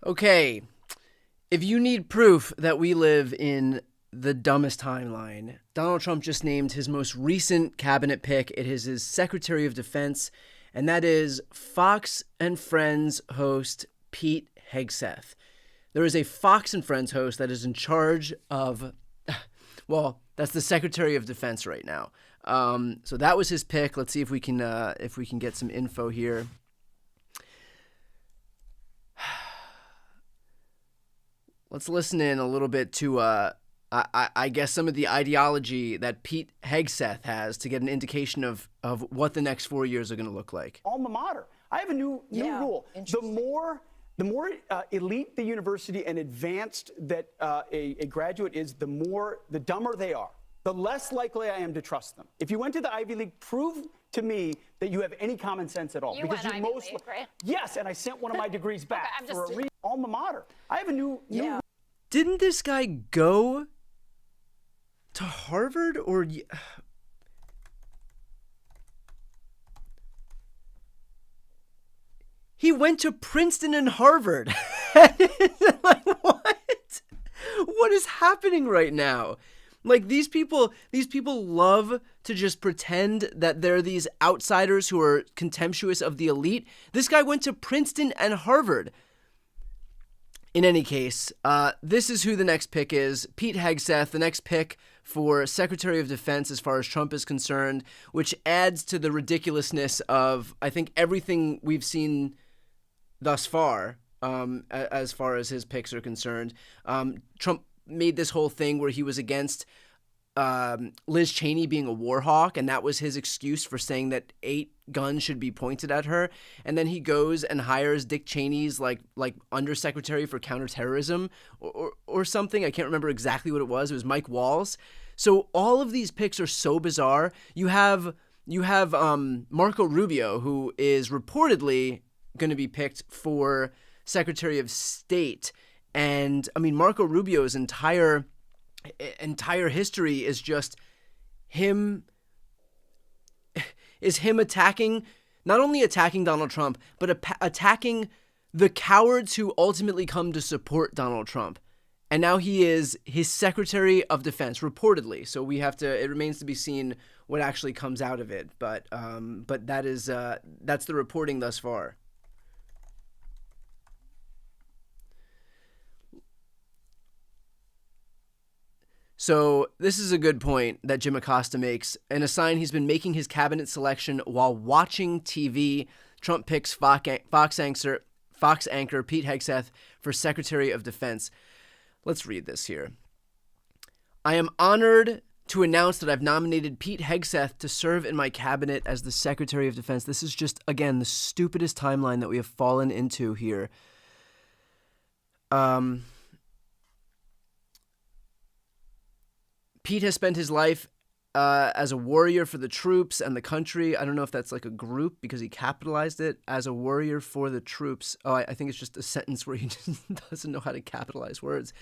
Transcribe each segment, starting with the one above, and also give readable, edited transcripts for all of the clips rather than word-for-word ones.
Okay, if you need proof that we live in the dumbest timeline, Donald Trump just named his most recent cabinet pick. It is his Secretary of Defense, and that is Fox and Friends host Pete Hegseth. There is a Fox and Friends host that is in charge of, well, that's the Secretary of Defense right now. So that was his pick. Let's see if we can get some info here. Let's listen in a little bit to, I guess, some of the ideology that Pete Hegseth has to get an indication of what the next 4 years are going to look like. Alma mater. I have a new rule. The more elite the university and advanced that a graduate is, the dumber they are. The less likely I am to trust them. If you went to the Ivy League, prove to me that you have any common sense at all. You went Ivy League, right? Yes, and I sent one of my degrees back for a alma mater. I have a new. Didn't this guy go to Harvard or? He went to Princeton and Harvard. Like, what? What is happening right now? Like, these people love to just pretend that they're these outsiders who are contemptuous of the elite. This guy went to Princeton and Harvard. In any case, this is who the next pick is. Pete Hegseth, the next pick for Secretary of Defense as far as Trump is concerned, which adds to the ridiculousness of, I think, everything we've seen thus far, as far as his picks are concerned. Trump made this whole thing where he was against Liz Cheney being a war hawk, and that was his excuse for saying that 8 guns should be pointed at her. And then he goes and hires Dick Cheney's like undersecretary for counterterrorism or something. I can't remember exactly what it was. It was Mike Walls. So all of these picks are so bizarre. You have Marco Rubio, who is reportedly going to be picked for Secretary of State. And I mean, Marco Rubio's entire history is just him attacking, not only attacking Donald Trump, but attacking the cowards who ultimately come to support Donald Trump. And now he is his Secretary of Defense, reportedly. So it remains to be seen what actually comes out of it. But that's the reporting thus far. So this is a good point that Jim Acosta makes. In a sign, he's been making his cabinet selection while watching TV. Trump picks Fox anchor Pete Hegseth for Secretary of Defense. Let's read this here. I am honored to announce that I've nominated Pete Hegseth to serve in my cabinet as the Secretary of Defense. This is just, again, the stupidest timeline that we have fallen into here. Pete has spent his life as a warrior for the troops and the country. I don't know if that's like a group because he capitalized it as a warrior for the troops. Oh, I think it's just a sentence where he just doesn't know how to capitalize words.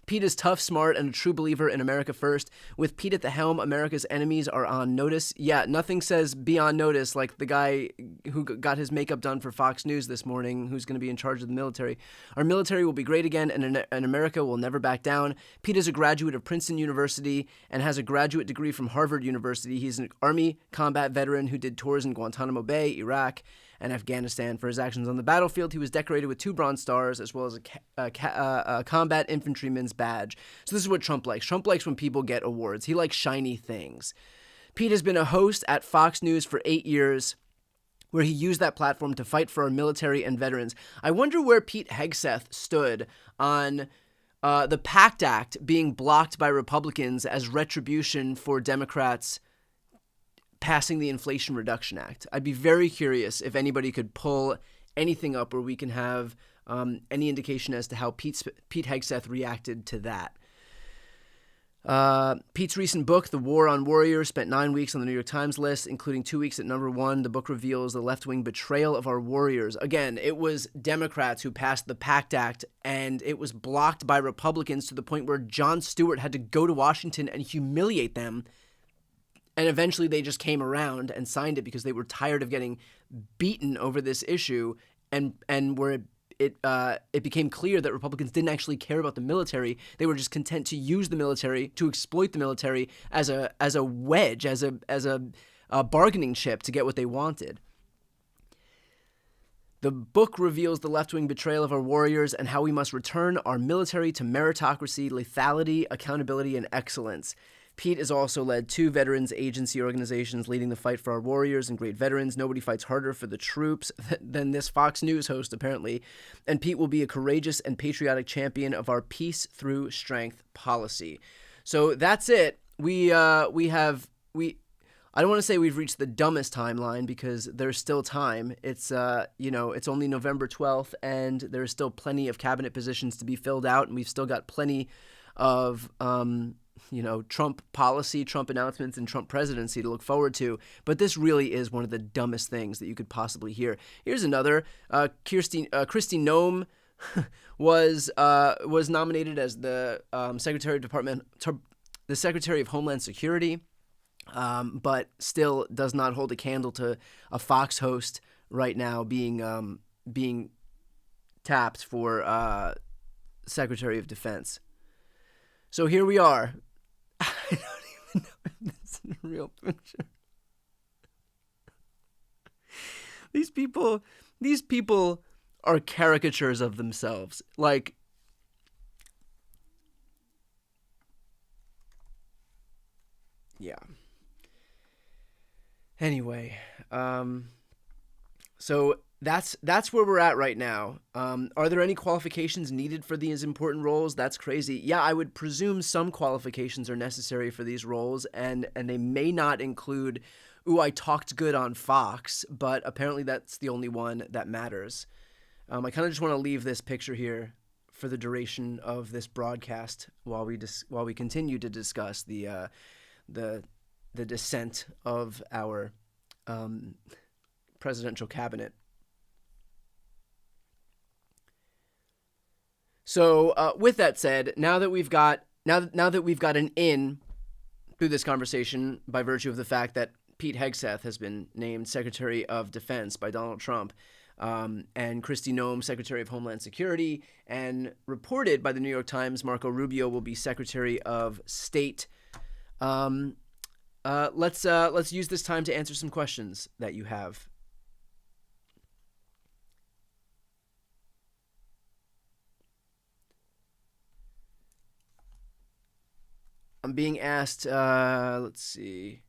Pete is tough, smart, and a true believer in America first. With Pete at the helm, America's enemies are on notice. Yeah, nothing says be on notice like the guy who got his makeup done for Fox News this morning, who's going to be in charge of the military. Our military will be great again, and America will never back down. Pete is a graduate of Princeton University and has a graduate degree from Harvard University. He's an Army combat veteran who did tours in Guantanamo Bay, Iraq, and Afghanistan. For his actions on the battlefield, he was decorated with 2 Bronze Stars as well as a combat infantryman's badge. So this is what Trump likes. Trump likes when people get awards. He likes shiny things. Pete has been a host at Fox News for 8 years, where he used that platform to fight for our military and veterans. I wonder where Pete Hegseth stood on the PACT Act being blocked by Republicans as retribution for Democrats passing the Inflation Reduction Act. I'd be very curious if anybody could pull anything up where we can have any indication as to how Pete Hegseth reacted to that. Pete's recent book, The War on Warriors, spent 9 weeks on the New York Times list, including 2 weeks at number 1. The book reveals the left-wing betrayal of our warriors. Again, it was Democrats who passed the PACT Act, and it was blocked by Republicans to the point where Jon Stewart had to go to Washington and humiliate them. And eventually they just came around and signed it because they were tired of getting beaten over this issue, and where it became clear that Republicans didn't actually care about the military. They were just content to use the military, to exploit the military as a wedge, as a bargaining chip to get what they wanted. The book reveals the left-wing betrayal of our warriors and how we must return our military to meritocracy, lethality, accountability, and excellence. Pete has also led 2 veterans agency organizations leading the fight for our warriors and great veterans. Nobody fights harder for the troops than this Fox News host, apparently. And Pete will be a courageous and patriotic champion of our peace through strength policy. So that's it. I don't want to say we've reached the dumbest timeline because there's still time. It's it's only November 12th, and there's still plenty of cabinet positions to be filled out, and we've still got plenty of Trump policy, Trump announcements, and Trump presidency to look forward to. But this really is one of the dumbest things that you could possibly hear. Here's another. Kristi Noem was nominated as the Secretary of Homeland Security, but still does not hold a candle to a Fox host right now being tapped for Secretary of Defense. So here we are. I don't even know if this is a real picture. These people are caricatures of themselves. Like, yeah. Anyway, so that's where we're at right now. Are there any qualifications needed for these important roles? That's crazy. Yeah, I would presume some qualifications are necessary for these roles, and they may not include, I talked good on Fox, but apparently that's the only one that matters. I kind of just want to leave this picture here for the duration of this broadcast while we continue to discuss the descent of our presidential cabinet. So with that said, now that we've got an in through this conversation by virtue of the fact that Pete Hegseth has been named Secretary of Defense by Donald Trump, and Kristi Noem, Secretary of Homeland Security, and reported by the New York Times, Marco Rubio will be Secretary of State. Let's use this time to answer some questions that you have. I'm being asked, let's see.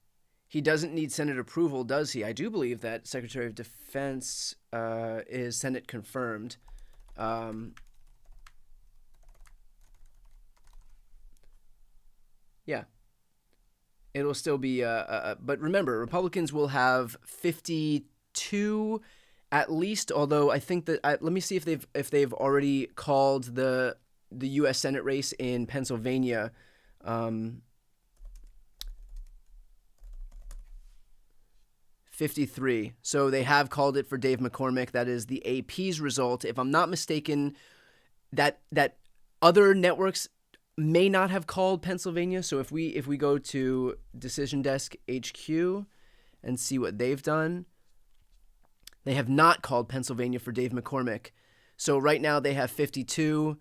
He doesn't need Senate approval, does he? I do believe that Secretary of Defense is Senate confirmed. Yeah. It'll still be, but remember, Republicans will have 52 at least, although I think that, let me see if they've already called the U.S. Senate race in Pennsylvania. 53. So they have called it for Dave McCormick. That is the AP's result. If I'm not mistaken, that other networks may not have called Pennsylvania. So if we go to Decision Desk HQ and see what they've done, they have not called Pennsylvania for Dave McCormick. So right now they have 52.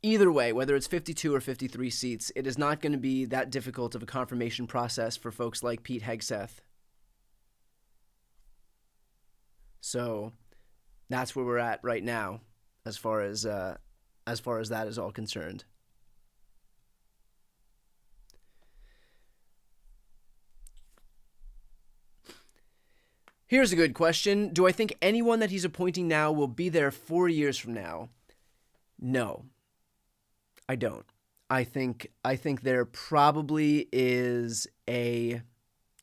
Either way, whether it's 52 or 53 seats, it is not going to be that difficult of a confirmation process for folks like Pete Hegseth. So that's where we're at right now, as far as that is all concerned. Here's a good question. Do I think anyone that he's appointing now will be there 4 years from now? No, I don't. I think there probably is a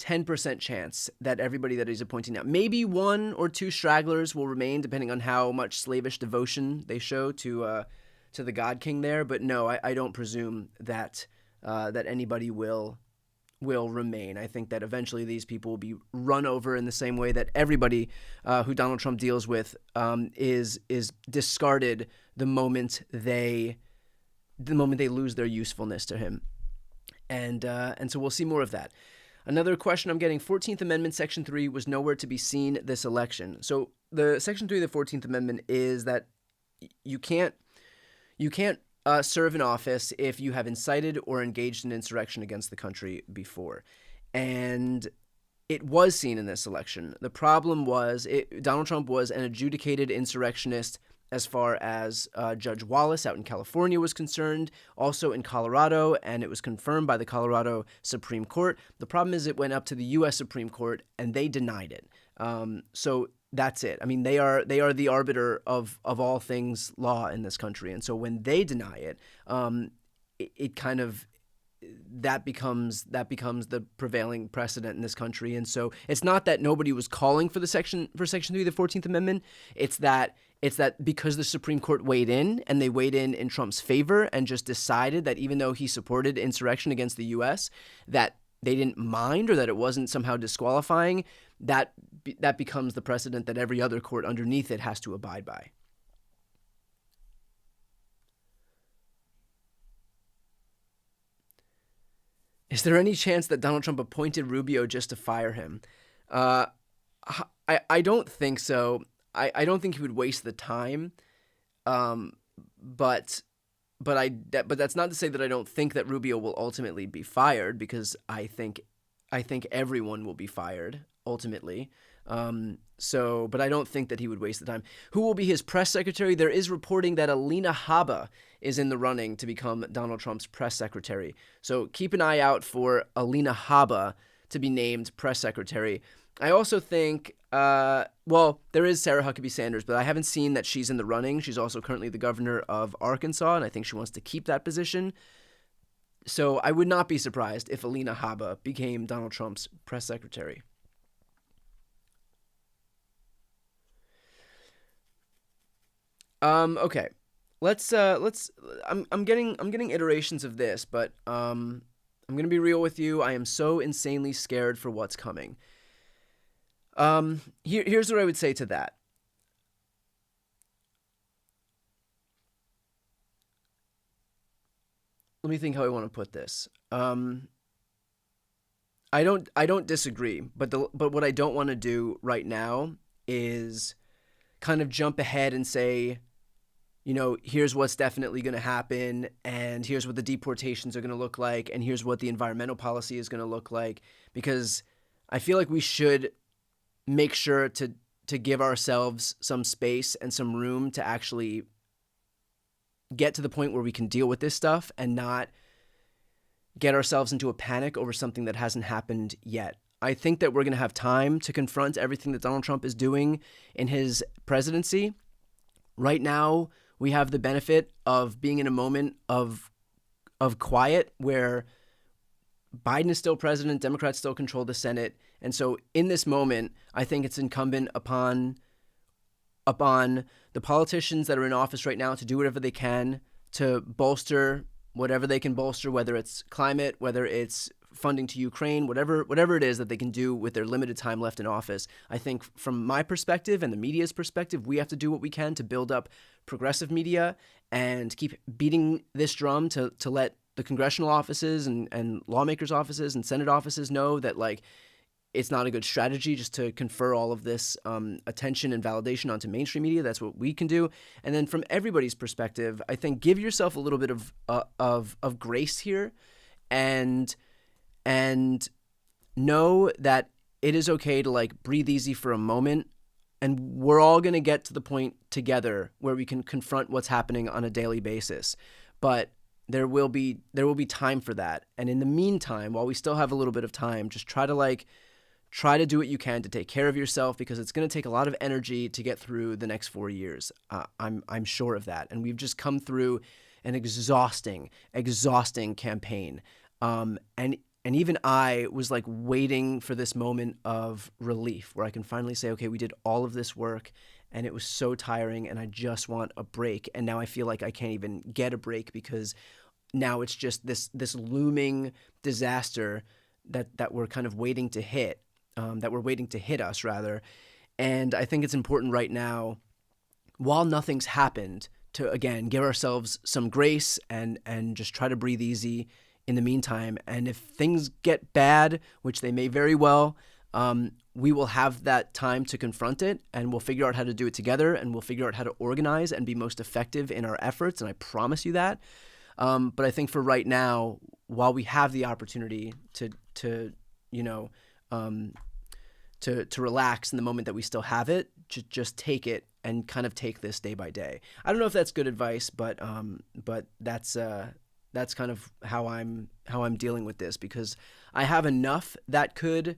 10% chance that everybody that he's appointing now, maybe 1 or 2 stragglers will remain, depending on how much slavish devotion they show to the God King there. But no, I don't presume that that anybody will remain. I think that eventually these people will be run over in the same way that everybody who Donald Trump deals with is discarded the moment they lose their usefulness to him. And so we'll see more of that. Another question I'm getting, 14th Amendment, Section 3 was nowhere to be seen this election. So the Section 3 of the 14th Amendment is that you can't serve in office if you have incited or engaged in insurrection against the country before. And it was seen in this election. The problem was Donald Trump was an adjudicated insurrectionist as far as Judge Wallace out in California was concerned, also in Colorado, and it was confirmed by the Colorado Supreme Court. The problem is it went up to the U.S. Supreme Court, and they denied it. So that's it. I mean, they are the arbiter of all things law in this country, and so when they deny it, it kind of that becomes the prevailing precedent in this country. And so it's not that nobody was calling for Section 3 of the 14th Amendment. It's that because the Supreme Court weighed in, and they weighed in Trump's favor and just decided that even though he supported insurrection against the U.S., that they didn't mind or that it wasn't somehow disqualifying, that becomes the precedent that every other court underneath it has to abide by. Is there any chance that Donald Trump appointed Rubio just to fire him? I don't think so. I don't think he would waste the time. But that's not to say that I don't think that Rubio will ultimately be fired, because I think everyone will be fired ultimately. But I don't think that he would waste the time. Who will be his press secretary? There is reporting that Alina Habba is in the running to become Donald Trump's press secretary. So keep an eye out for Alina Habba to be named press secretary. I also think, there is Sarah Huckabee Sanders, but I haven't seen that she's in the running. She's also currently the governor of Arkansas, and I think she wants to keep that position. So I would not be surprised if Alina Habba became Donald Trump's press secretary. Okay. I'm getting iterations of this, but I'm going to be real with you. I am so insanely scared for what's coming. Here's what I would say to that. Let me think how I want to put this. I don't disagree, but what I don't want to do right now is kind of jump ahead and say, here's what's definitely going to happen, and here's what the deportations are going to look like, and here's what the environmental policy is going to look like, because I feel like we should make sure to give ourselves some space and some room to actually get to the point where we can deal with this stuff and not get ourselves into a panic over something that hasn't happened yet. I think that we're going to have time to confront everything that Donald Trump is doing in his presidency. Right now, we have the benefit of being in a moment of quiet where Biden is still president, Democrats still control the Senate. And so in this moment, I think it's incumbent upon the politicians that are in office right now to do whatever they can to bolster whatever they can bolster, whether it's climate, whether it's funding to Ukraine, whatever it is that they can do with their limited time left in office. I think from my perspective and the media's perspective, we have to do what we can to build up progressive media and keep beating this drum to let the congressional offices and lawmakers' offices and Senate offices know that, like, it's not a good strategy just to confer all of this attention and validation onto mainstream media. That's what we can do. And then from everybody's perspective, I think give yourself a little bit of grace here, and know that it is okay to, like, breathe easy for a moment, and we're all going to get to the point together where we can confront what's happening on a daily basis. But there will be time for that. And in the meantime, while we still have a little bit of time, just try to do what you can to take care of yourself, because it's going to take a lot of energy to get through the next 4 years. I'm sure of that. And we've just come through an exhausting campaign. And even I was like waiting for this moment of relief where I can finally say, okay, we did all of this work and it was so tiring and I just want a break. And now I feel like I can't even get a break because now it's just this looming disaster that we're kind of waiting to hit, that we're waiting to hit us rather. And I think it's important right now, while nothing's happened, to again give ourselves some grace and just try to breathe easy in the meantime. And if things get bad, which they may very well, we will have that time to confront it, and we'll figure out how to do it together, and we'll figure out how to organize and be most effective in our efforts. And I promise you that. But I think for right now, while we have the opportunity to relax in the moment that we still have it, just take it and kind of take this day by day. I don't know if that's good advice, but that's kind of how I'm dealing with this, because I have enough that could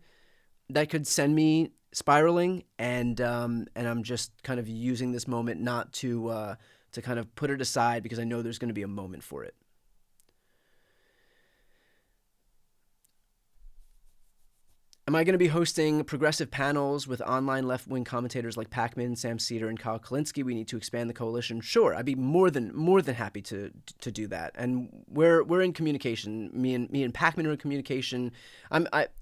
send me spiraling, and I'm just kind of using this moment not to kind of put it aside, because I know there's going to be a moment for it. Am I going to be hosting progressive panels with online left-wing commentators like Pacman, Sam Cedar, and Kyle Kalinske? We need to expand the coalition. Sure, I'd be more than happy to do that. And we're in communication. Me and Pacman are in communication.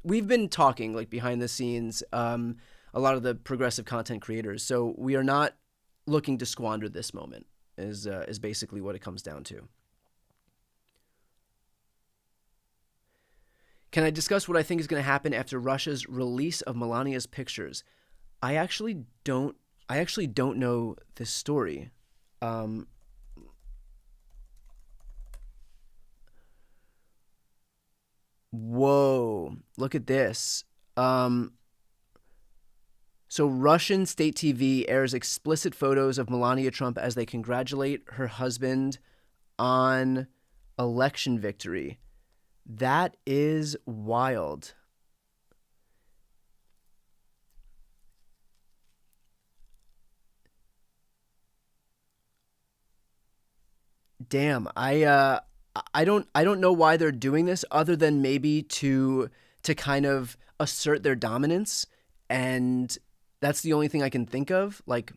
We've been talking like behind the scenes. A lot of the progressive content creators. So we are not looking to squander this moment. Is basically what it comes down to. Can I discuss what I think is going to happen after Russia's release of Melania's pictures? I actually don't know this story. Whoa, look at this. So Russian state TV airs explicit photos of Melania Trump as they congratulate her husband on election victory. That is wild. Damn, I don't know why they're doing this, other than maybe to kind of assert their dominance, and that's the only thing I can think of. Like,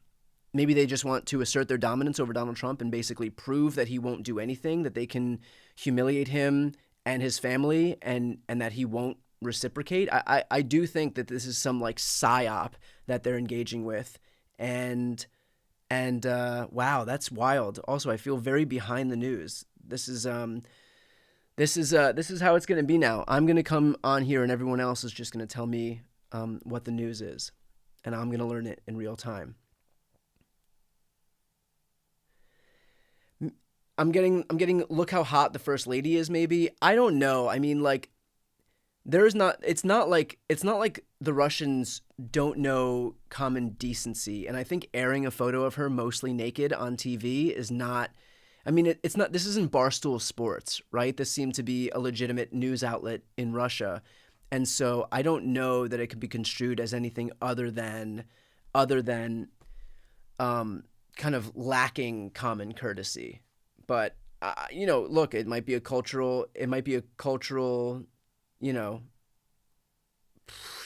maybe they just want to assert their dominance over Donald Trump and basically prove that he won't do anything, that they can humiliate him and his family, and that he won't reciprocate. I do think that this is some like psyop that they're engaging with, and wow, that's wild. Also, I feel very behind the news. This is how it's going to be now. I'm going to come on here, and everyone else is just going to tell me what the news is, and I'm going to learn it in real time. I'm getting look how hot the first lady is, maybe. I don't know. I mean, like, it's not like the Russians don't know common decency. And I think airing a photo of her mostly naked on TV is not, I mean, it's not, this isn't Barstool Sports, right? This seemed to be a legitimate news outlet in Russia. And so I don't know that it could be construed as anything other than kind of lacking common courtesy. But, look, it might be a cultural,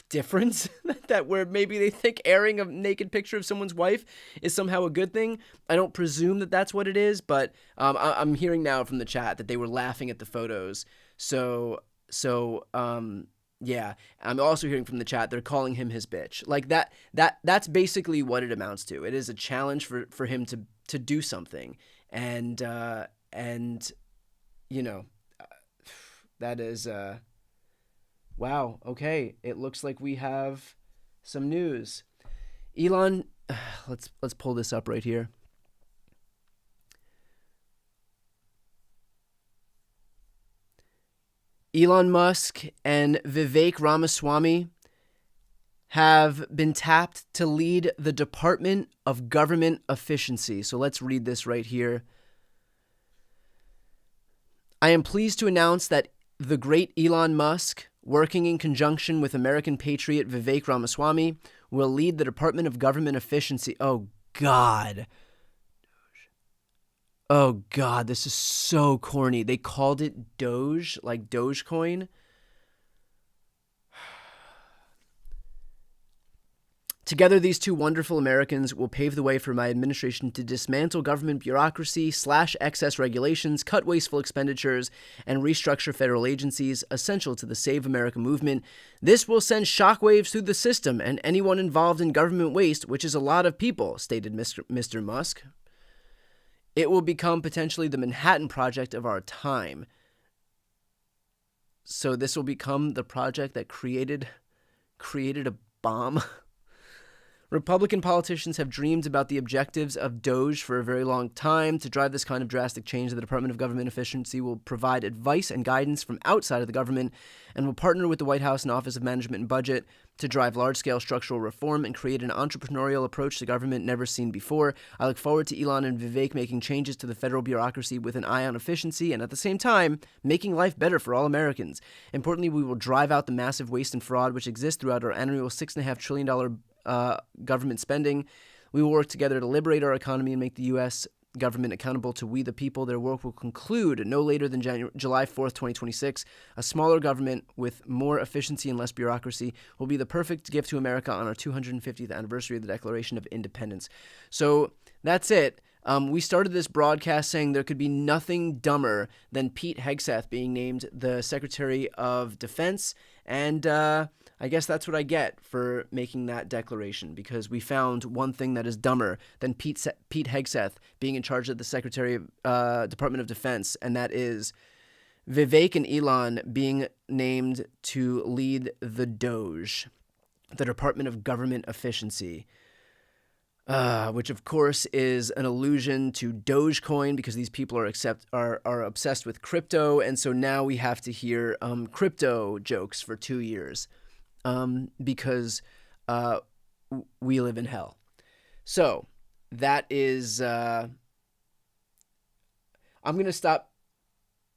difference that where maybe they think airing a naked picture of someone's wife is somehow a good thing. I don't presume that that's what it is, but I'm hearing now from the chat that they were laughing at the photos. So yeah, I'm also hearing from the chat they're calling him his bitch. Like that's basically what it amounts to. It is a challenge for him to do something. And that is, wow. Okay. It looks like we have some news. Elon, let's pull this up right here. Elon Musk and Vivek Ramaswamy have been tapped to lead the Department of Government Efficiency. So let's read this right here. I am pleased to announce that the great Elon Musk, working in conjunction with American patriot Vivek Ramaswamy, will lead the Department of Government Efficiency. Oh, God. This is so corny. They called it Doge, like Dogecoin. Together, these two wonderful Americans will pave the way for my administration to dismantle government bureaucracy, slash excess regulations, cut wasteful expenditures, and restructure federal agencies essential to the Save America movement. This will send shockwaves through the system and anyone involved in government waste, which is a lot of people, stated Mr. Musk. It will become potentially the Manhattan Project of our time. So this will become the project that created a bomb. Republican politicians have dreamed about the objectives of DOGE for a very long time. To drive this kind of drastic change, the Department of Government Efficiency will provide advice and guidance from outside of the government and will partner with the White House and Office of Management and Budget to drive large-scale structural reform and create an entrepreneurial approach to government never seen before. I look forward to Elon and Vivek making changes to the federal bureaucracy with an eye on efficiency and at the same time making life better for all Americans. Importantly, we will drive out the massive waste and fraud which exists throughout our annual $6.5 trillion government spending. We will work together to liberate our economy and make the U.S. government accountable to we the people. Their work will conclude no later than July 4th, 2026. A smaller government with more efficiency and less bureaucracy will be the perfect gift to America on our 250th anniversary of the Declaration of Independence. So that's it. We started this broadcast saying there could be nothing dumber than Pete Hegseth being named the Secretary of Defense, and I guess that's what I get for making that declaration, because we found one thing that is dumber than Pete Hegseth being in charge of the Secretary of Department of Defense, and that is Vivek and Elon being named to lead the DOGE, the Department of Government Efficiency. Which of course is an allusion to Dogecoin, because these people are obsessed with crypto, and so now we have to hear crypto jokes for 2 years, because we live in hell. So that is, I'm gonna stop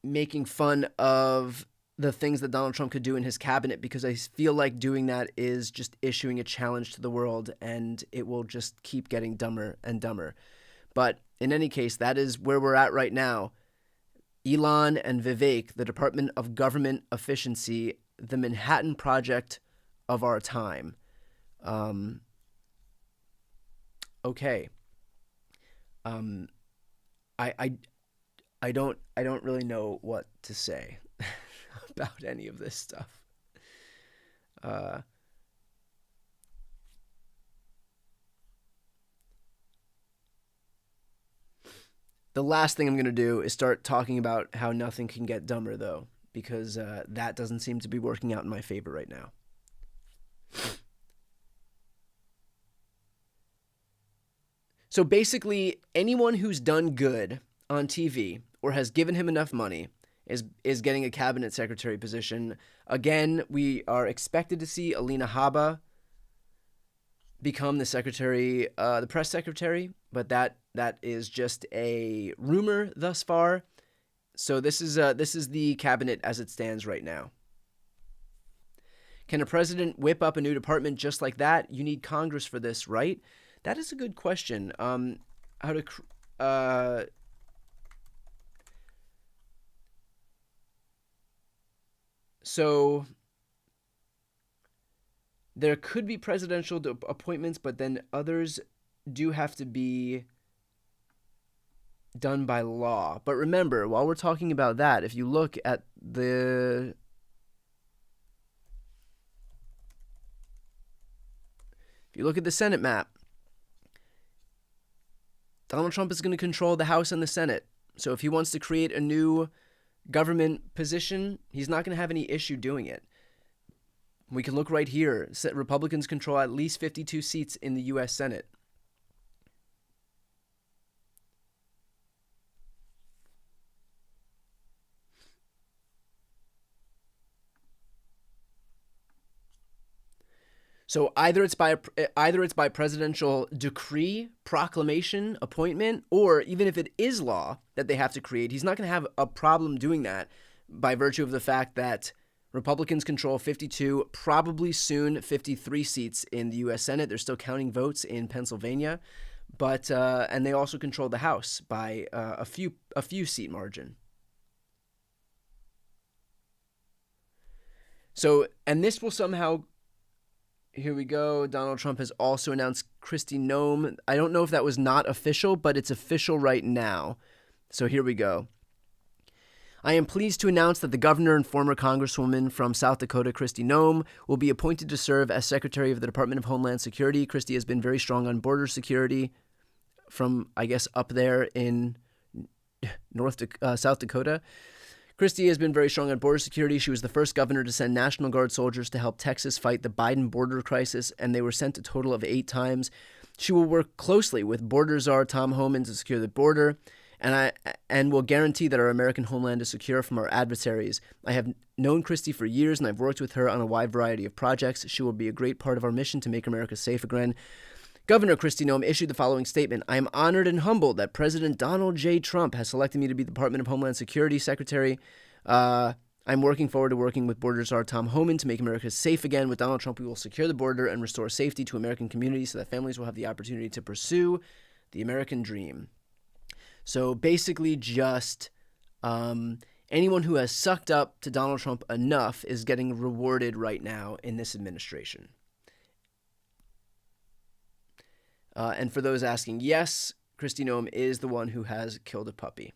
making fun of the things that Donald Trump could do in his cabinet, because I feel like doing that is just issuing a challenge to the world, and it will just keep getting dumber and dumber. But in any case, that is where we're at right now. Elon and Vivek, the Department of Government Efficiency, the Manhattan Project of our time. Okay. I don't really know what to say about any of this stuff. The last thing I'm going to do is start talking about how nothing can get dumber, though, because that doesn't seem to be working out in my favor right now. So basically, anyone who's done good on TV or has given him enough money is getting a cabinet secretary position. Again, we are expected to see Alina Habba become the secretary, the press secretary, but that is just a rumor thus far. So this is the cabinet as it stands right now. Can a president whip up a new department just like that? You need Congress for this, right? That is a good question. So there could be presidential appointments, but then others do have to be done by law. But remember, while we're talking about that, if you look at the Senate map, Donald Trump is going to control the House and the Senate. So if he wants to create a new government position, he's not going to have any issue doing it. We can look right here. Republicans control at least 52 seats in the U.S. Senate. So either it's by presidential decree, proclamation, appointment, or even if it is law that they have to create, he's not going to have a problem doing that by virtue of the fact that Republicans control 52, probably soon 53 seats in the U.S. Senate. They're still counting votes in Pennsylvania, but and they also control the House by a few seat margin. So, and this will somehow Here we go. Donald Trump has also announced Kristi Noem. I don't know if that was not official, but it's official right now. So here we go. I am pleased to announce that the governor and former Congresswoman from South Dakota, Kristi Noem, will be appointed to serve as Secretary of the Department of Homeland Security. Kristi has been very strong on border security from, I guess, up there in South Dakota. Kristi has been very strong on border security. She was the first governor to send National Guard soldiers to help Texas fight the Biden border crisis, and they were sent a total of 8 times. She will work closely with border czar Tom Homan to secure the border, and will guarantee that our American homeland is secure from our adversaries. I have known Kristi for years, and I've worked with her on a wide variety of projects. She will be a great part of our mission to make America safe again. Governor Kristi Noem issued the following statement. I am honored and humbled that President Donald J. Trump has selected me to be the Department of Homeland Security Secretary. I'm working forward to working with border czar Tom Homan to make America safe again. With Donald Trump, we will secure the border and restore safety to American communities so that families will have the opportunity to pursue the American dream. So basically just anyone who has sucked up to Donald Trump enough is getting rewarded right now in this administration. And for those asking, yes, Kristi Noem is the one who has killed a puppy.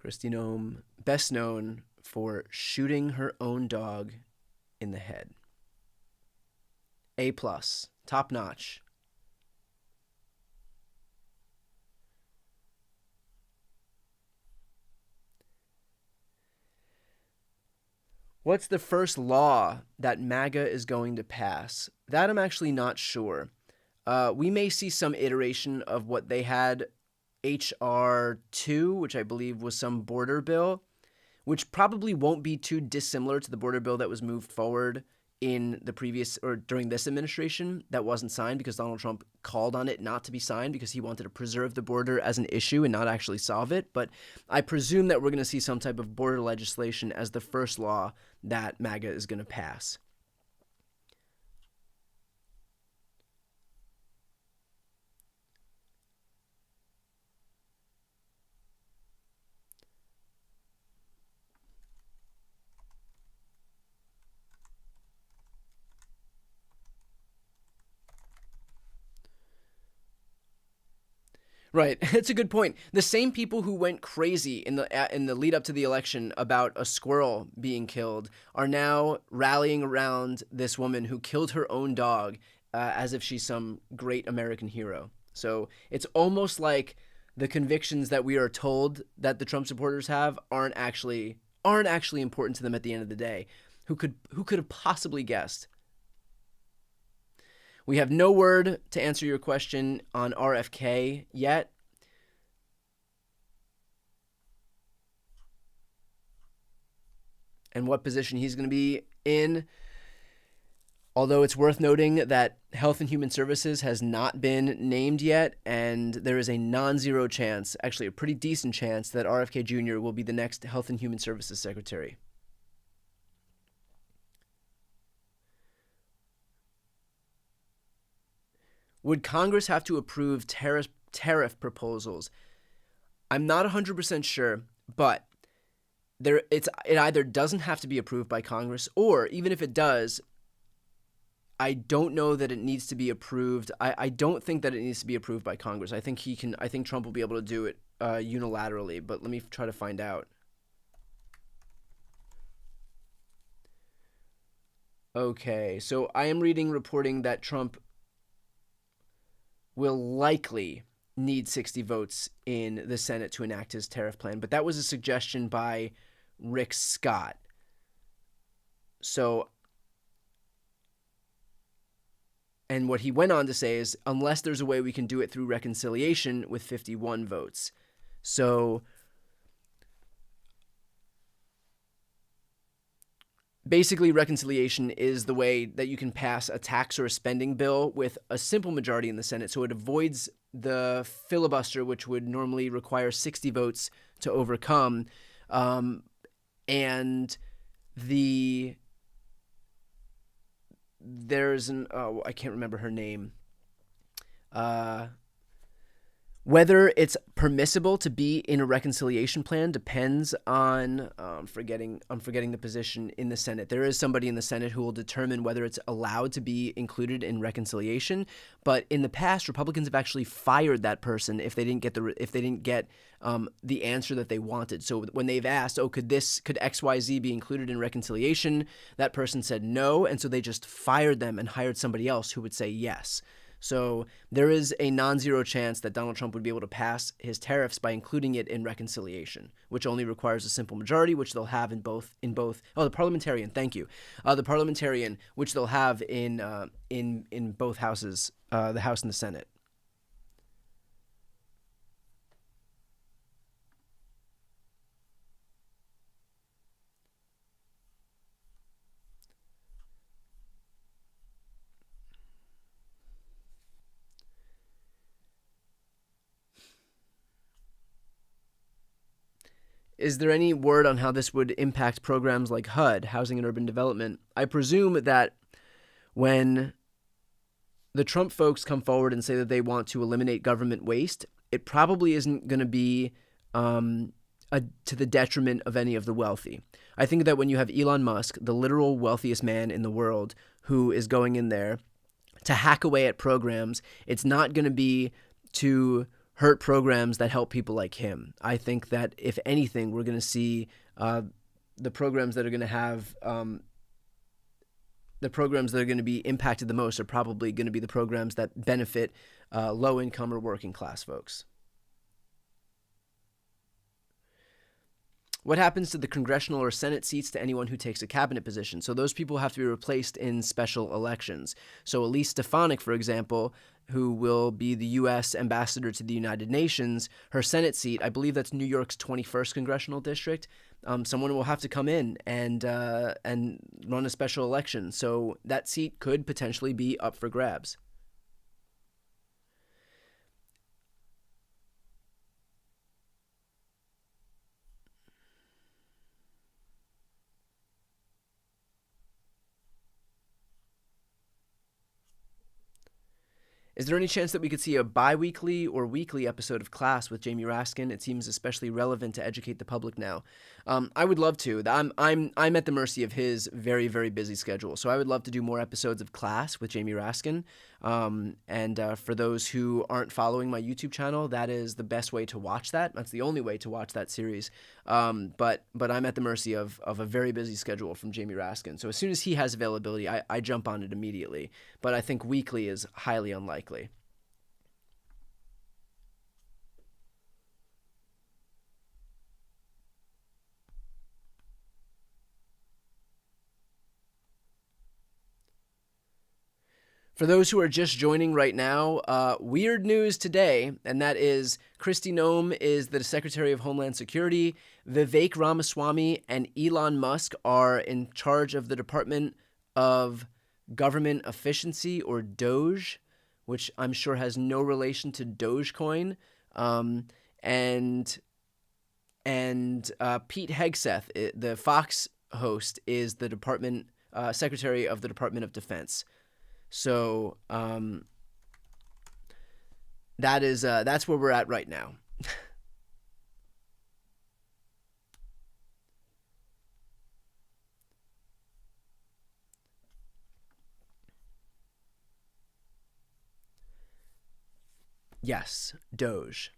Kristi Noem, best known for shooting her own dog in the head. A+, top notch. What's the first law that MAGA is going to pass? That I'm actually not sure. We may see some iteration of what they had, H.R. 2, which I believe was some border bill, which probably won't be too dissimilar to the border bill that was moved forward in the previous or during this administration that wasn't signed because Donald Trump called on it not to be signed because he wanted to preserve the border as an issue and not actually solve it. But I presume that we're going to see some type of border legislation as the first law that MAGA is going to pass. Right, it's a good point. The same people who went crazy in the lead up to the election about a squirrel being killed are now rallying around this woman who killed her own dog as if she's some great American hero. So it's almost like the convictions that we are told that the Trump supporters have aren't actually important to them at the end of the day. Who could have possibly guessed? We have no word to answer your question on RFK yet. And what position he's going to be in. Although it's worth noting that Health and Human Services has not been named yet, and there is a non-zero chance, actually a pretty decent chance, that RFK Jr. will be the next Health and Human Services Secretary. Would Congress have to approve tariff proposals? I'm not 100% sure, but it either doesn't have to be approved by Congress, or even if it does, I don't know that it needs to be approved. I don't think that it needs to be approved by Congress. I think Trump will be able to do it unilaterally, but let me try to find out. Okay, so I am reporting that Trump will likely need 60 votes in the Senate to enact his tariff plan. But that was a suggestion by Rick Scott. So, and what he went on to say is, unless there's a way we can do it through reconciliation with 51 votes. So, basically, reconciliation is the way that you can pass a tax or a spending bill with a simple majority in the Senate. So it avoids the filibuster, which would normally require 60 votes to overcome. And there's I can't remember her name. Whether it's permissible to be in a reconciliation plan depends on I'm forgetting the position in the Senate. There is somebody in the Senate who will determine whether it's allowed to be included in reconciliation. But in the past, Republicans have actually fired that person if they didn't get the answer that they wanted. So when they've asked, could XYZ be included in reconciliation? That person said no, and so they just fired them and hired somebody else who would say yes. So there is a non-zero chance that Donald Trump would be able to pass his tariffs by including it in reconciliation, which only requires a simple majority, which they'll have the parliamentarian, thank you. The parliamentarian, which they'll have in both houses, the House and the Senate. Is there any word on how this would impact programs like HUD, Housing and Urban Development? I presume that when the Trump folks come forward and say that they want to eliminate government waste, it probably isn't going to be to the detriment of any of the wealthy. I think that when you have Elon Musk, the literal wealthiest man in the world, who is going in there to hack away at programs, it's not going to be to hurt programs that help people like him. I think that if anything, we're going to see the programs that are going to have the programs that are going to be impacted the most are probably going to be the programs that benefit low income or working class folks. What happens to the congressional or Senate seats to anyone who takes a cabinet position? So those people have to be replaced in special elections. So Elise Stefanik, for example, who will be the U.S. ambassador to the United Nations, her Senate seat, I believe that's New York's 21st congressional district, someone will have to come in and run a special election. So that seat could potentially be up for grabs. Is there any chance that we could see a bi-weekly or weekly episode of Class with Jamie Raskin? It seems especially relevant to educate the public now. I would love to. I'm at the mercy of his very, very busy schedule. So I would love to do more episodes of Class with Jamie Raskin. For those who aren't following my YouTube channel, that is the best way to watch that. That's the only way to watch that series. But I'm at the mercy of a very busy schedule from Jamie Raskin. So as soon as he has availability, I jump on it immediately. But I think weekly is highly unlikely. For those who are just joining right now, weird news today, and that is Kristi Noem is the Secretary of Homeland Security. Vivek Ramaswamy and Elon Musk are in charge of the Department of Government Efficiency, or DOGE, which I'm sure has no relation to Dogecoin. And Pete Hegseth, the Fox host, is the Secretary of the Department of Defense. So that's where we're at right now. Yes, Doge.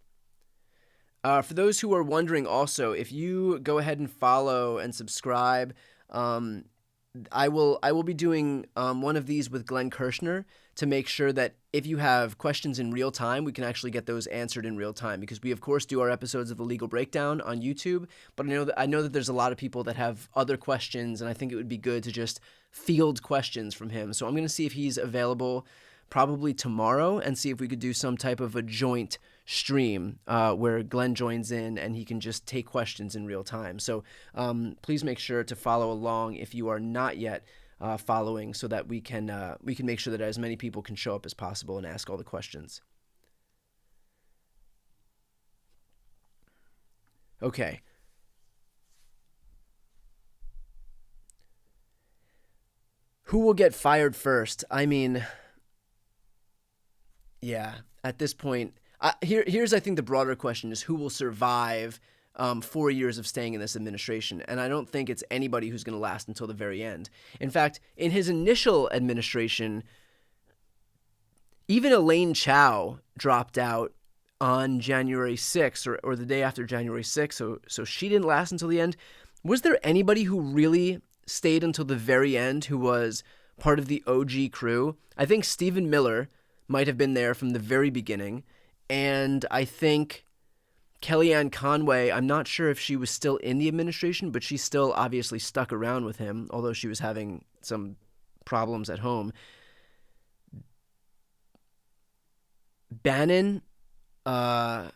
For those who are wondering also, if you go ahead and follow and subscribe, I will be doing one of these with Glenn Kirshner to make sure that if you have questions in real time, we can actually get those answered in real time, because we of course do our episodes of The Legal Breakdown on YouTube, but I know that there's a lot of people that have other questions, and I think it would be good to just field questions from him. So I'm going to see if he's available probably tomorrow and see if we could do some type of a joint stream where Glenn joins in and he can just take questions in real time. So please make sure to follow along if you are not yet following, so that we can make sure that as many people can show up as possible and ask all the questions. Okay. Who will get fired first? I mean, yeah, at this point, Here's I think the broader question is who will survive 4 years of staying in this administration, and I don't think it's anybody who's going to last until the very end. In fact, in his initial administration, even Elaine Chao dropped out on January 6th or the day after January 6th, so she didn't last until the end. Was there anybody who really stayed until the very end who was part of the OG crew? I think Stephen Miller might have been there from the very beginning, and I think Kellyanne Conway, I'm not sure if she was still in the administration, but she still obviously stuck around with him, although she was having some problems at home. Bannon, that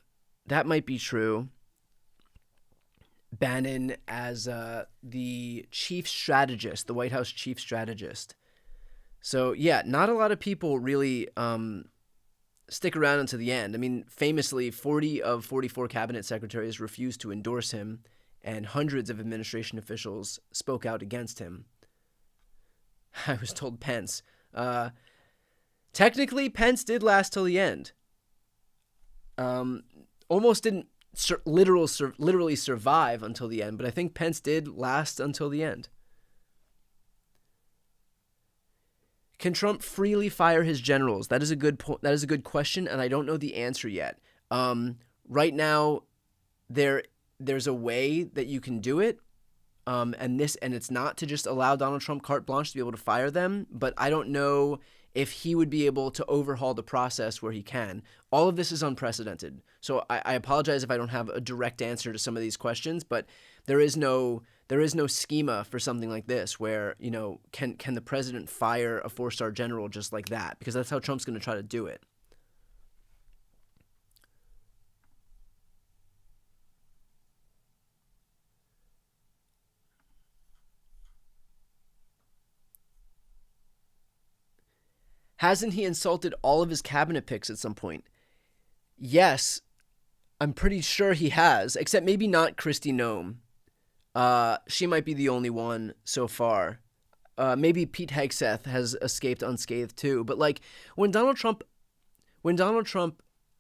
might be true. Bannon as the chief strategist, the White House chief strategist. So, yeah, not a lot of people really stick around until the end. I mean, famously, 40 of 44 cabinet secretaries refused to endorse him, and hundreds of administration officials spoke out against him. I was told Pence. Technically, Pence did last till the end. Almost didn't literally survive until the end, but I think Pence did last until the end. Can Trump freely fire his generals? That is a good point. That is a good question, and I don't know the answer yet. Right now, there's a way that you can do it, and it's not to just allow Donald Trump carte blanche to be able to fire them. But I don't know if he would be able to overhaul the process where he can. All of this is unprecedented, so I apologize if I don't have a direct answer to some of these questions. But there is no schema for something like this where, can the president fire a 4-star general just like that? Because that's how Trump's going to try to do it. Hasn't he insulted all of his cabinet picks at some point? Yes, I'm pretty sure he has, except maybe not Kristi Noem. She might be the only one so far. Maybe Pete Hegseth has escaped unscathed too. But like when Donald Trump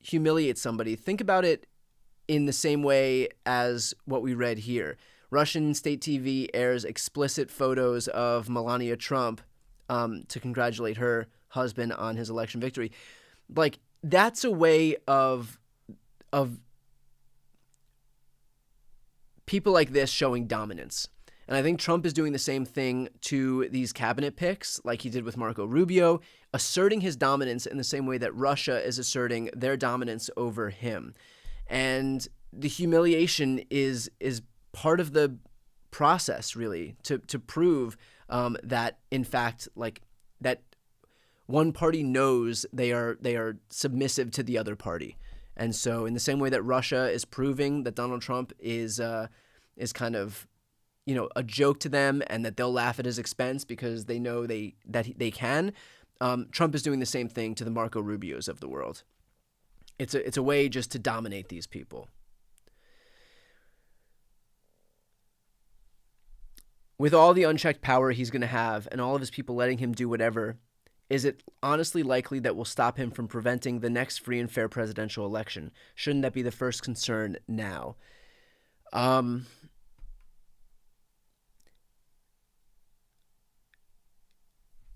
humiliates somebody, think about it in the same way as what we read here. Russian state TV airs explicit photos of Melania Trump to congratulate her husband on his election victory. Like that's a way of people like this showing dominance. And I think Trump is doing the same thing to these cabinet picks, like he did with Marco Rubio, asserting his dominance in the same way that Russia is asserting their dominance over him. And the humiliation is part of the process, really, to prove that, in fact, like that one party knows they are submissive to the other party. And so in the same way that Russia is proving that Donald Trump is kind of, a joke to them and that they'll laugh at his expense because they know that they can, Trump is doing the same thing to the Marco Rubios of the world. It's a way just to dominate these people. With all the unchecked power he's going to have and all of his people letting him do whatever, is it honestly likely that will stop him from preventing the next free and fair presidential election? Shouldn't that be the first concern now?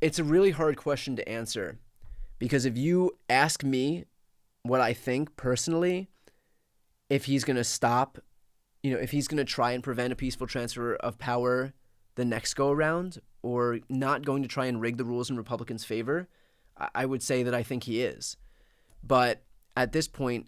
It's a really hard question to answer because if you ask me what I think personally, if he's going to stop, if he's going to try and prevent a peaceful transfer of power the next go around, or not going to try and rig the rules in Republicans' favor, I would say that I think he is. But at this point,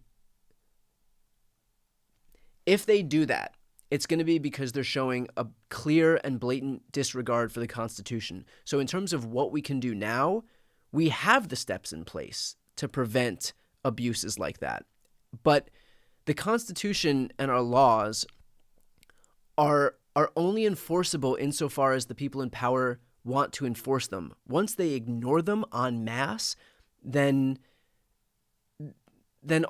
if they do that, it's going to be because they're showing a clear and blatant disregard for the Constitution. So in terms of what we can do now, we have the steps in place to prevent abuses like that. But the Constitution and our laws are only enforceable insofar as the people in power want to enforce them. Once they ignore them en masse, then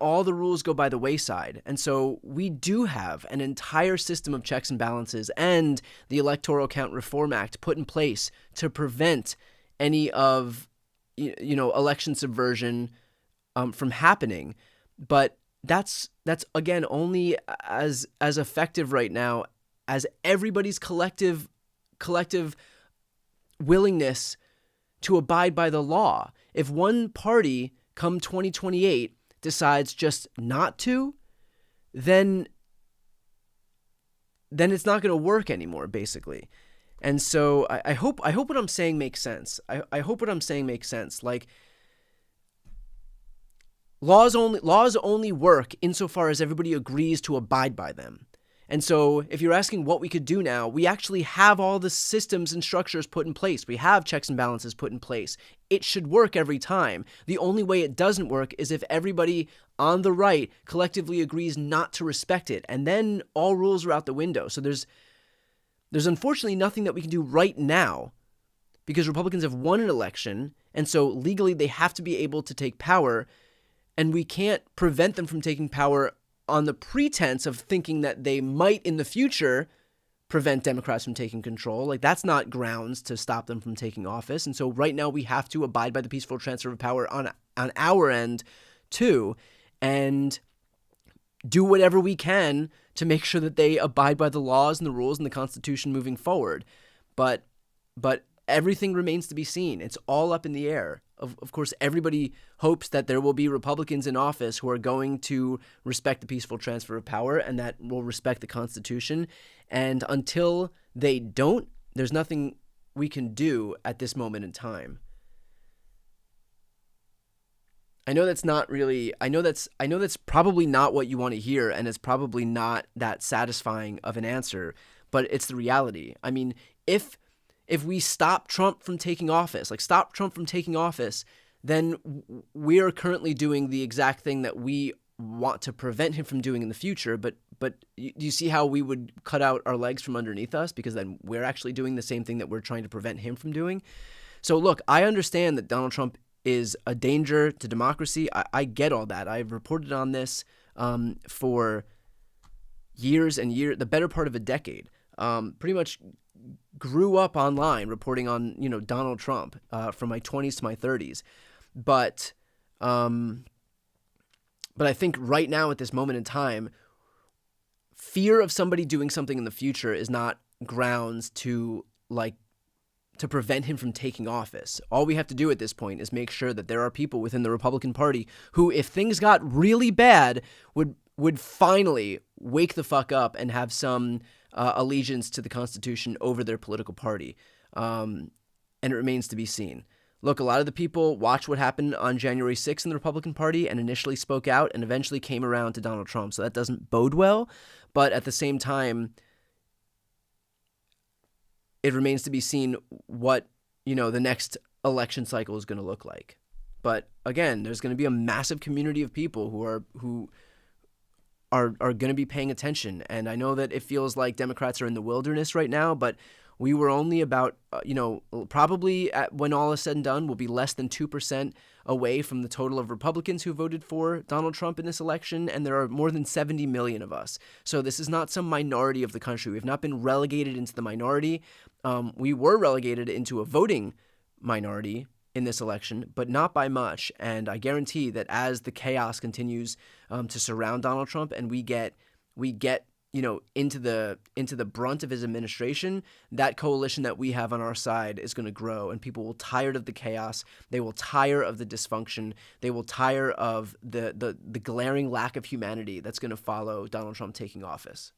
all the rules go by the wayside. And so we do have an entire system of checks and balances and the Electoral Count Reform Act put in place to prevent any of election subversion from happening. But that's again only as effective right now as everybody's collective willingness to abide by the law. If one party come 2028 decides just not to, then it's not going to work anymore, basically. And so I hope what I'm saying makes sense. I hope what I'm saying makes sense. Like, laws only work insofar as everybody agrees to abide by them. And so if you're asking what we could do now, we actually have all the systems and structures put in place. We have checks and balances put in place. It should work every time. The only way it doesn't work is if everybody on the right collectively agrees not to respect it. And then all rules are out the window. So there's unfortunately nothing that we can do right now because Republicans have won an election. And so legally they have to be able to take power. And we can't prevent them from taking power on the pretense of thinking that they might in the future prevent Democrats from taking control. Like, that's not grounds to stop them from taking office. And so right now we have to abide by the peaceful transfer of power on our end too, and do whatever we can to make sure that they abide by the laws and the rules and the Constitution moving forward. But everything remains to be seen. It's all up in the air. Of course, everybody hopes that there will be Republicans in office who are going to respect the peaceful transfer of power and that will respect the Constitution. And until they don't, there's nothing we can do at this moment in time. I know that's probably not what you want to hear, and it's probably not that satisfying of an answer, but it's the reality. I mean, if we stop Trump from taking office, then we are currently doing the exact thing that we want to prevent him from doing in the future. But you see how we would cut out our legs from underneath us, because then we're actually doing the same thing that we're trying to prevent him from doing. So look, I understand that Donald Trump is a danger to democracy. I get all that. I've reported on this for years and years, the better part of a decade. Pretty much grew up online reporting on, Donald Trump from my 20s to my 30s. But I think right now at this moment in time, fear of somebody doing something in the future is not grounds to prevent him from taking office. All we have to do at this point is make sure that there are people within the Republican Party who, if things got really bad, would finally wake the fuck up and have some allegiance to the Constitution over their political party. And it remains to be seen. Look, a lot of the people watched what happened on January 6th in the Republican Party and initially spoke out and eventually came around to Donald Trump. So that doesn't bode well. But at the same time, it remains to be seen what, the next election cycle is going to look like. But again, there's going to be a massive community of people who are going to be paying attention. And I know that it feels like Democrats are in the wilderness right now, but we were only about, probably when all is said and done, we'll be less than 2% away from the total of Republicans who voted for Donald Trump in this election. And there are more than 70 million of us. So this is not some minority of the country. We've not been relegated into the minority. We were relegated into a voting minority in this election, but not by much. And I guarantee that as the chaos continues to surround Donald Trump and we get into the brunt of his administration, that coalition that we have on our side is going to grow, and people will tire of the chaos. They will tire of the dysfunction. They will tire of the glaring lack of humanity that's going to follow Donald Trump taking office.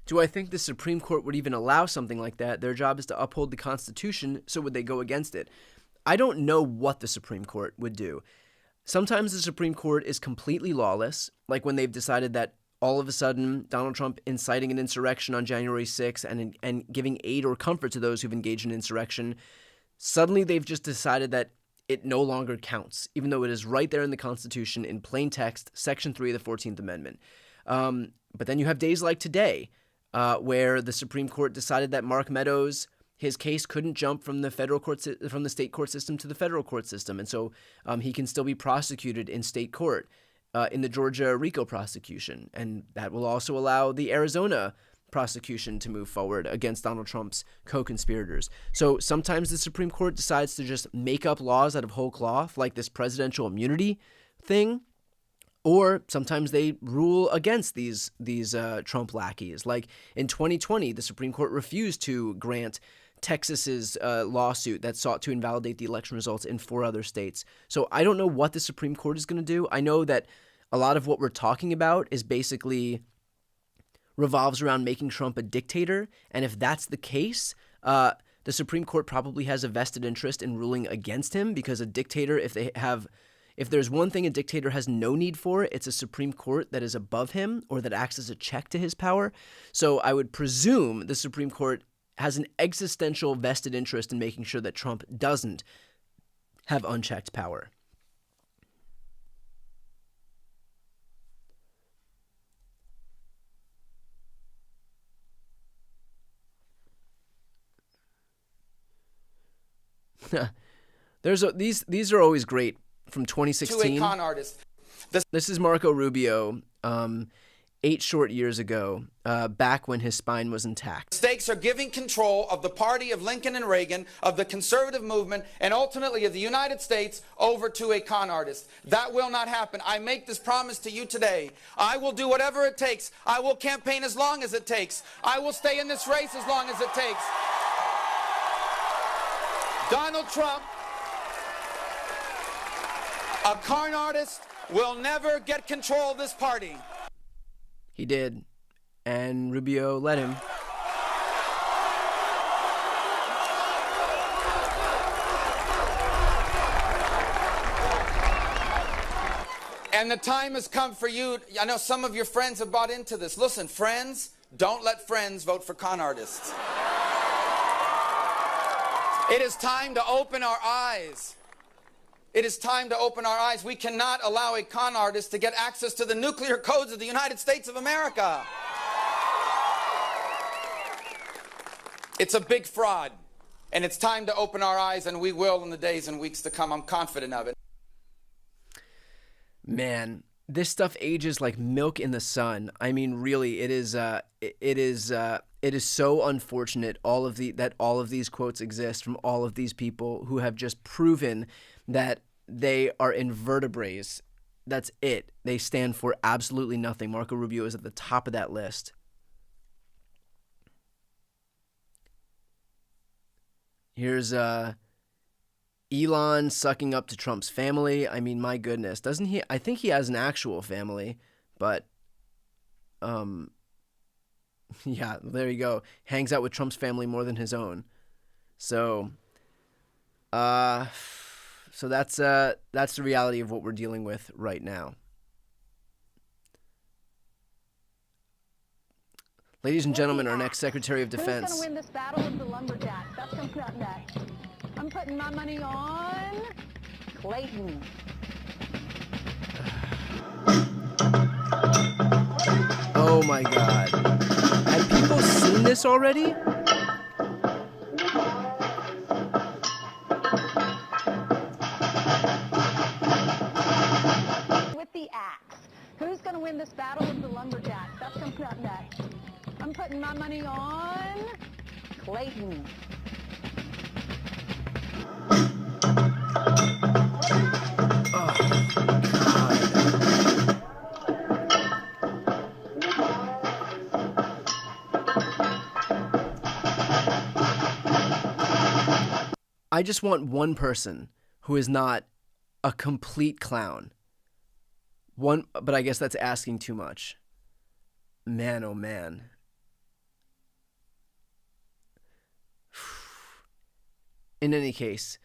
Do I think the Supreme Court would even allow something like that? Their job is to uphold the Constitution, so would they go against it? I don't know what the Supreme Court would do. Sometimes the Supreme Court is completely lawless, like when they've decided that all of a sudden Donald Trump inciting an insurrection on January 6th and giving aid or comfort to those who've engaged in insurrection Suddenly they've just decided that it no longer counts, even though it is right there in the Constitution in plain text, Section 3 of the 14th Amendment. But then you have days like today, where the Supreme Court decided that Mark Meadows, his case couldn't jump from the from the state court system to the federal court system, and so he can still be prosecuted in state court in the Georgia RICO prosecution, and that will also allow the Arizona prosecution to move forward against Donald Trump's co-conspirators. So sometimes the Supreme Court decides to just make up laws out of whole cloth, like this presidential immunity thing, or sometimes they rule against these Trump lackeys. Like in 2020, the Supreme Court refused to grant Texas's lawsuit that sought to invalidate the election results in 4 other states. So I don't know what the Supreme Court is going to do. I know that a lot of what we're talking about is basically revolves around making Trump a dictator. And if that's the case, the Supreme Court probably has a vested interest in ruling against him, because a dictator, if there's one thing a dictator has no need for, it's a Supreme Court that is above him or that acts as a check to his power. So I would presume the Supreme Court has an existential vested interest in making sure that Trump doesn't have unchecked power. These are always great from 2016. To a con artist. This is Marco Rubio, 8 short years ago, back when his spine was intact. Stakes are giving control of the party of Lincoln and Reagan, of the conservative movement, and ultimately of the United States over to a con artist. That will not happen. I make this promise to you today. I will do whatever it takes. I will campaign as long as it takes. I will stay in this race as long as it takes. Donald Trump, a con artist, will never get control of this party. He did, and Rubio let him. And the time has come for you. I know some of your friends have bought into this. Listen, friends, don't let friends vote for con artists. It is time to open our eyes. It is time to open our eyes. We cannot allow a con artist to get access to the nuclear codes of the United States of America. It's a big fraud, and it's time to open our eyes, and we will in the days and weeks to come. I'm confident of it. Man, this stuff ages like milk in the sun. I mean, really, it is so unfortunate that all of these quotes exist from all of these people who have just proven that they are invertebrates. That's it. They stand for absolutely nothing. Marco Rubio is at the top of that list. Here's Elon sucking up to Trump's family. I mean, my goodness. Doesn't he? I think he has an actual family, but yeah, there you go. Hangs out with Trump's family more than his own. So that's the reality of what we're dealing with right now. Ladies and gentlemen, our next Secretary of Defense. Who's going to win this battle with the lumberjacks? That's coming up next. I'm putting my money on Clayton. Oh my God. Have people seen this already? With the axe. Who's going to win this battle with the lumberjacks? That's coming up next. I'm putting my money on Clayton. I just want one person who is not a complete clown. One, but I guess that's asking too much. Man, oh man. In any case,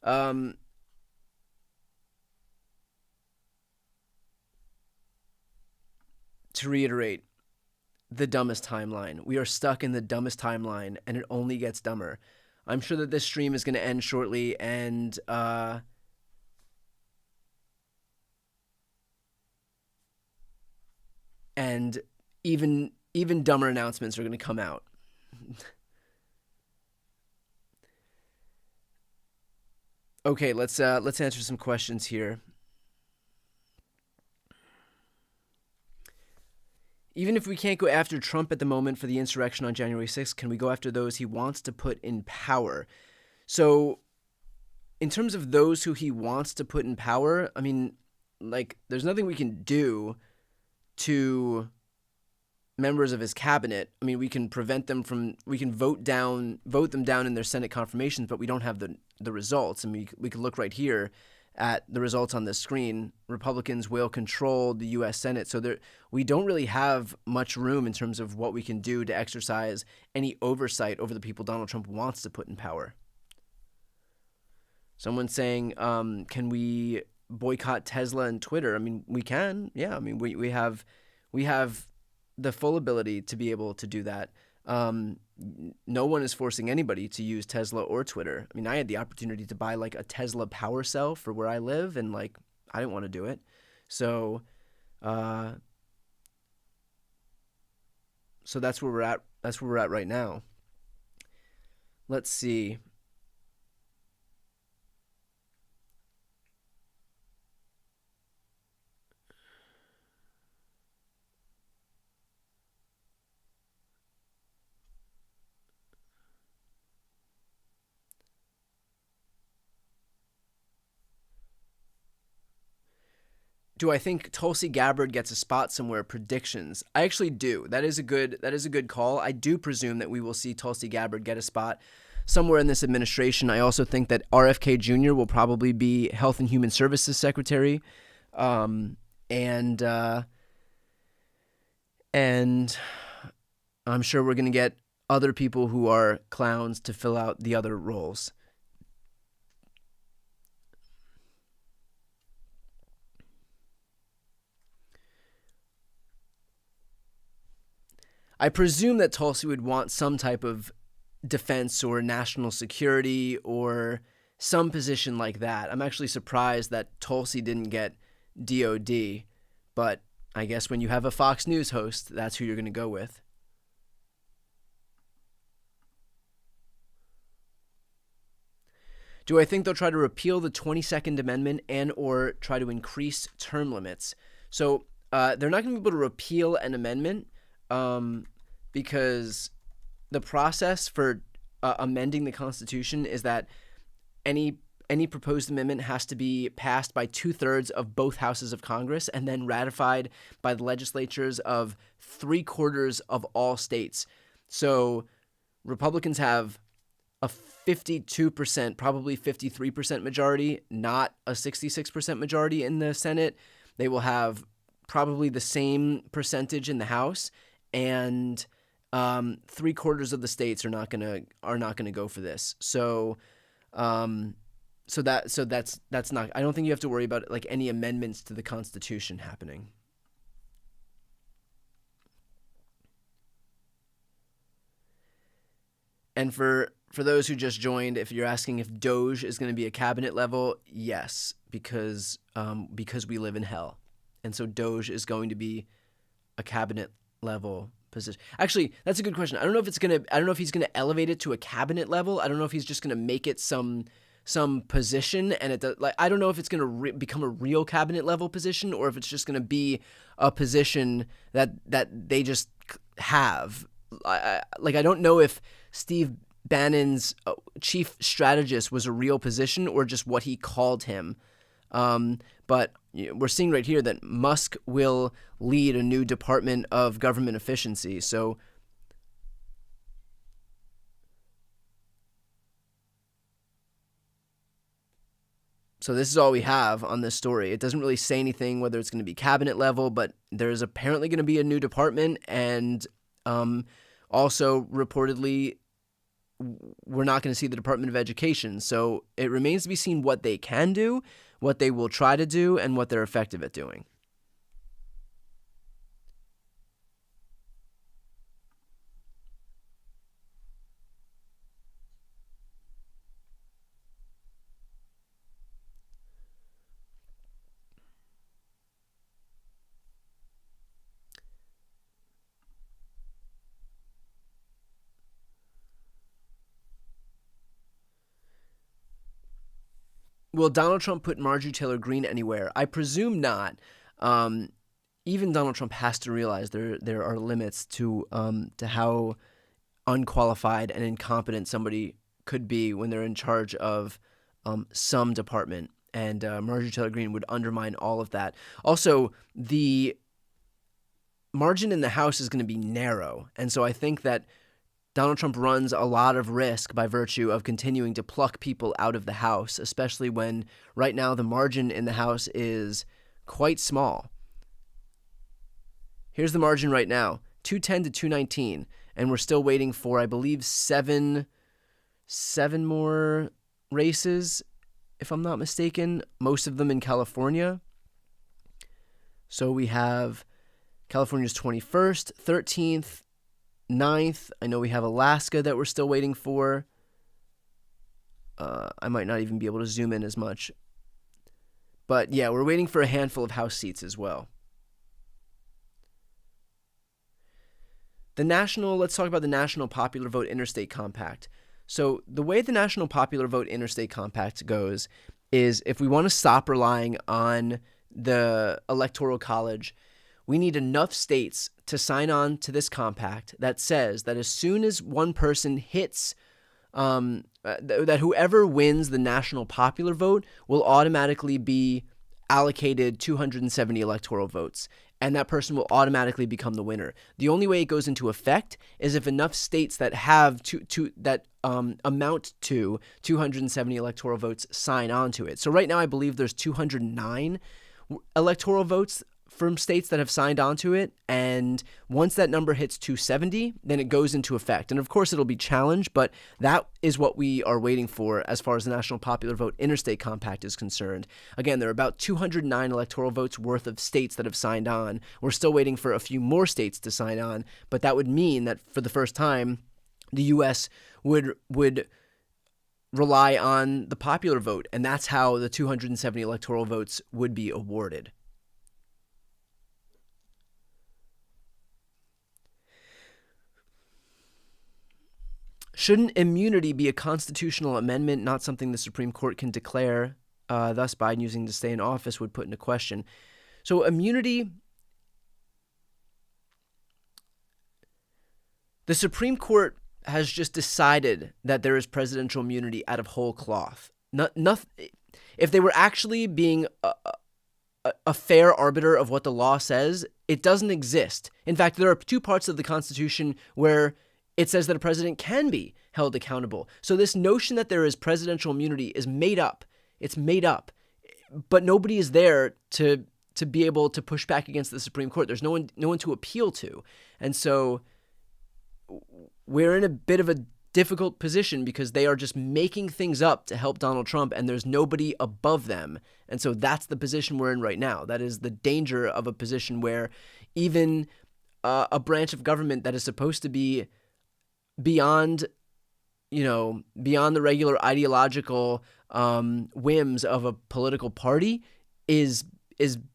to reiterate, the dumbest timeline. We are stuck in the dumbest timeline, and it only gets dumber. I'm sure that this stream is going to end shortly, and even dumber announcements are going to come out. Okay, let's answer some questions here. Even if we can't go after Trump at the moment for the insurrection on January 6th, can we go after those he wants to put in power? So, in terms of those who he wants to put in power, I mean, like, there's nothing we can do to members of his cabinet. I mean, we can prevent them from, we can vote them down in their Senate confirmations, but we don't have the results. I mean, we can look right here at the results on this screen. Republicans will control the U.S. Senate. So we don't really have much room in terms of what we can do to exercise any oversight over the people Donald Trump wants to put in power. Someone's saying, can we boycott Tesla and Twitter? I mean, we can. Yeah, I mean, we have the full ability to be able to do that. No one is forcing anybody to use Tesla or Twitter. I mean, I had the opportunity to buy like a Tesla power cell for where I live, and like I didn't want to do it. So that's where we're at. That's where we're at right now. Let's see. Do I think Tulsi Gabbard gets a spot somewhere? Predictions. I actually do. That is a good call. I do presume that we will see Tulsi Gabbard get a spot somewhere in this administration. I also think that RFK Jr. will probably be Health and Human Services Secretary, and I'm sure we're going to get other people who are clowns to fill out the other roles. I presume that Tulsi would want some type of defense or national security or some position like that. I'm actually surprised that Tulsi didn't get DOD, but I guess when you have a Fox News host, that's who you're going to go with. Do I think they'll try to repeal the 22nd Amendment and or try to increase term limits? So they're not going to be able to repeal an amendment, because the process for amending the Constitution is that any proposed amendment has to be passed by 2/3 of both houses of Congress and then ratified by the legislatures of 3/4 of all states. So Republicans have a 52%, probably 53% majority, not a 66% majority in the Senate. They will have probably the same percentage in the House, and 3/4 of the states are not gonna go for this. So that's not. I don't think you have to worry about like any amendments to the Constitution happening. And for those who just joined, if you're asking if Doge is going to be a cabinet level, yes, because we live in hell, and so Doge is going to be a cabinet level position. Actually, that's a good question. I don't know if he's gonna elevate it to a cabinet level. I don't know if he's just gonna make it some position, and I don't know if it's gonna become a real cabinet level position or if it's just gonna be a position that they just have. I don't know if Steve Bannon's chief strategist was a real position or just what he called him. But we're seeing right here that Musk will lead a new Department of Government Efficiency. So this is all we have on this story. It doesn't really say anything whether it's going to be cabinet level, but there's apparently going to be a new department, and also reportedly we're not going to see the Department of Education. So it remains to be seen what they can do, what they will try to do, and what they're effective at doing. Will Donald Trump put Marjorie Taylor Greene anywhere? I presume not. Even Donald Trump has to realize there are limits to how unqualified and incompetent somebody could be when they're in charge of some department. And Marjorie Taylor Greene would undermine all of that. Also, the margin in the House is going to be narrow. And so I think that Donald Trump runs a lot of risk by virtue of continuing to pluck people out of the House, especially when right now the margin in the House is quite small. Here's the margin right now, 210 to 219, and we're still waiting for, I believe, seven more races, if I'm not mistaken, most of them in California. So we have California's 21st, 13th, 9th. I know we have Alaska that we're still waiting for. I might not even be able to zoom in as much. But yeah, we're waiting for a handful of House seats as well. Let's talk about the National Popular Vote Interstate Compact. So the way the National Popular Vote Interstate Compact goes is if we want to stop relying on the Electoral College, we need enough states to sign on to this compact that says that as soon as one person hits, that whoever wins the national popular vote will automatically be allocated 270 electoral votes, and that person will automatically become the winner. The only way it goes into effect is if enough states that have amount to 270 electoral votes sign on to it. So right now I believe there's 209 electoral votes from states that have signed on to it, and once that number hits 270, then it goes into effect. And of course it'll be challenged, but that is what we are waiting for as far as the National Popular Vote Interstate Compact is concerned. Again, there are about 209 electoral votes worth of states that have signed on. We're still waiting for a few more states to sign on, but that would mean that for the first time, the U.S. would rely on the popular vote, and that's how the 270 electoral votes would be awarded. Shouldn't immunity be a constitutional amendment, not something the Supreme Court can declare? Thus, Biden using to stay in office would put into question. So immunity, the Supreme Court has just decided that there is presidential immunity out of whole cloth. If they were actually being a fair arbiter of what the law says, it doesn't exist. In fact, there are two parts of the Constitution where it says that a president can be held accountable. So this notion that there is presidential immunity is made up. It's made up. But nobody is there to be able to push back against the Supreme Court. There's no one to appeal to. And so we're in a bit of a difficult position because they are just making things up to help Donald Trump, and there's nobody above them. And so that's the position we're in right now. That is the danger of a position where even a branch of government that is supposed to be beyond the regular ideological whims of a political party is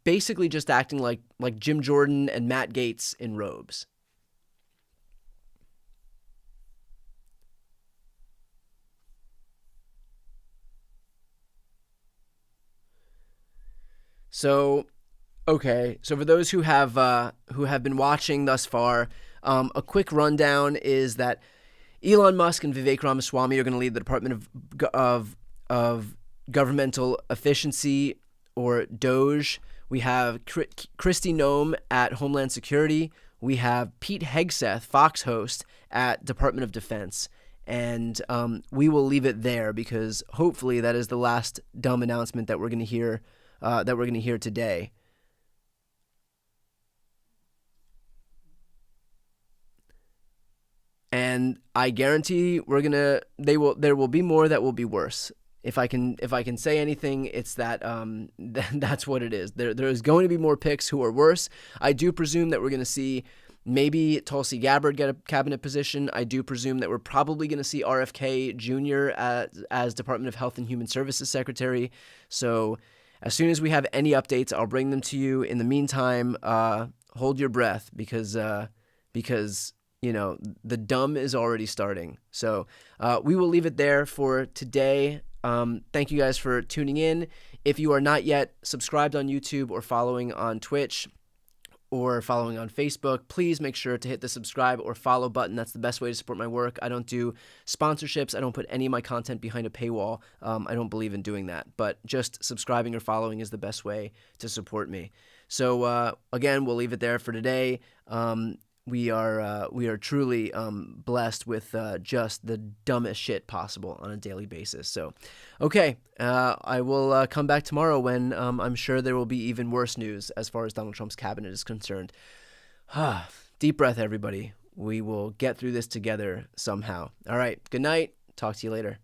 basically just acting like Jim Jordan and Matt Gaetz in robes. So, okay. So for those who have been watching thus far, a quick rundown is that Elon Musk and Vivek Ramaswamy are going to lead the Department of Governmental Efficiency, or DOGE. We have Kristi Noem at Homeland Security. We have Pete Hegseth, Fox host, at Department of Defense. And we will leave it there because hopefully that is the last dumb announcement that we're going to hear today. And I guarantee there will be more that will be worse. If I can say anything, it's that that's what it is. There is going to be more picks who are worse. I do presume that we're going to see maybe Tulsi Gabbard get a cabinet position. I do presume that we're probably going to see RFK Jr. as Department of Health and Human Services Secretary. So as soon as we have any updates, I'll bring them to you. In the meantime, hold your breath because the dumb is already starting. So we will leave it there for today. Thank you guys for tuning in. If you are not yet subscribed on YouTube or following on Twitch or following on Facebook, please make sure to hit the subscribe or follow button. That's the best way to support my work. I don't do sponsorships. I don't put any of my content behind a paywall. I don't believe in doing that. But just subscribing or following is the best way to support me. So again, we'll leave it there for today. We are truly blessed with just the dumbest shit possible on a daily basis. So, okay, I will come back tomorrow when I'm sure there will be even worse news as far as Donald Trump's cabinet is concerned. Deep breath, everybody. We will get through this together somehow. All right, good night. Talk to you later.